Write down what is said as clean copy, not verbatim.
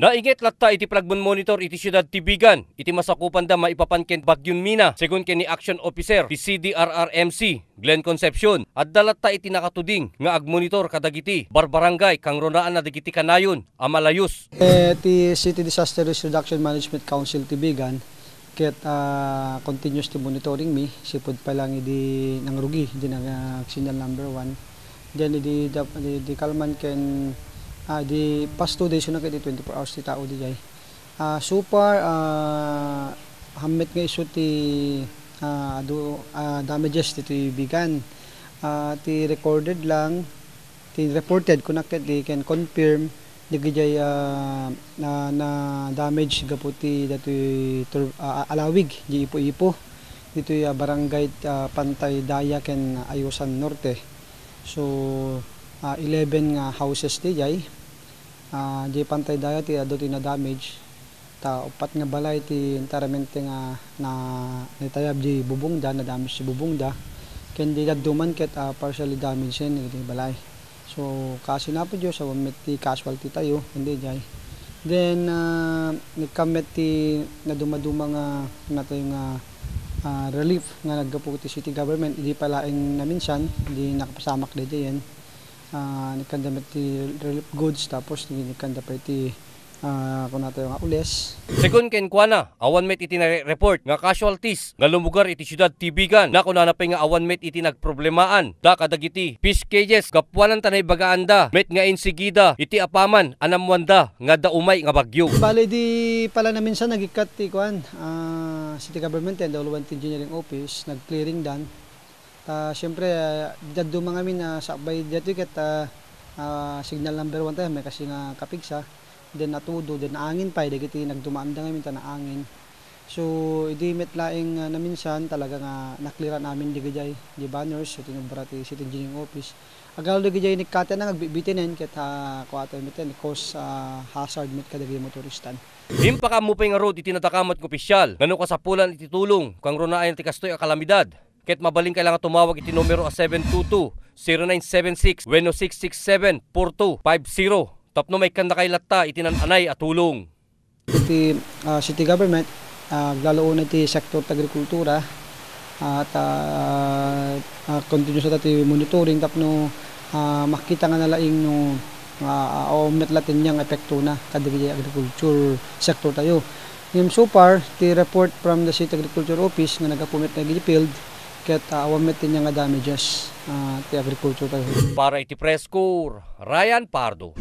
Nainget latta iti plagbon monitor iti siyudad ti Bigan, iti masakupan da maipapanken Bagyon Mina, segun ken ni Action Officer ti CDRRMC, Glenn Concepcion, at dalatta iti nakatuding nga agmonitor kadagiti barbarangay kang ronaan na dagiti kanayon amalayos. Ti City Disaster Risk Reduction Management Council ti Bigan, ket continuous ti monitoring mi, sipod pa lang idi nang rugi, di nang signal number 1. Then di kalman ken di past 2 days na kay 24 hours ti tao di jay. So far hammet nga isu ti damages ti Bigan. Ti recorded lang, ti reported connected di can confirm di jay na damage gaputi dati alawig di ipo-ipo dito barangay Pantay Daya ken Ayusan Norte. So 11 nga houses di jay. Di Pantay Daya ti ado ti na damage, ta upat nga balay ti entiramente nga na nitayab di bubongda, na damage si bubongda, ken di duman ket partially damaged di balay. So kasi na po Diyos sa ti casualty tayo hindi jay. Then nagkamet ti na dumaduma nga natayo nga relief nga naggapo ti city government, hindi palaing na minsan hindi nakapasamak di jay yan. Nikanda ti relief goods, tapos nikanda pa ti kung nato nga ules. Segun ken kuana, awan met iti report nga casualties nga lumugar iti siyudad ti Bigan, na kunanapay nga awan met iti nagproblemaan da kadagiti fish cages kapwanan tanay bagaanda met nga insigida iti apaman anamwanda nga daumay nga bagyo. Bale di pala na minsan nagikat ti kuan city government and the engineering office nag-clearing dan. Siyempre, dado mga amin sakbay dito ket signal number 1 tayo, may kasi nga kapigsa, then natudo, then angin pa, dagiti nagdumaanda ngamin ta na angin. So, idi met laing na minsan talaga nga nakliran namin di gajay, di banners, sa tinubra ti city engineering office. Agal di gajay nikata na nagbitinen ket kuwato miten cause hazard met kadagiti motoristan. Impaka mo pa nga road iti natakamat ng opisyal, ngano kasapulan iti tulong, kang ronaayan ti kastoy a kalamidad. Ket mabaling kailangan tumawag iti numero 722-0976 wenno 667-4250. Tapno may kanda kay latta iti nananay at tulong. Iti city government laloon iti sektor ta agrikultura at continuous iti monitoring tapno makita nga nalaing no met latin yang epekto na kadagiti agriculture sector tayo. So far, the report from the City Agriculture Office nga nagapumit na field ket awamet niya nga damages ti agriculture tayo. Para iti Press Corps, Ryan Pardo.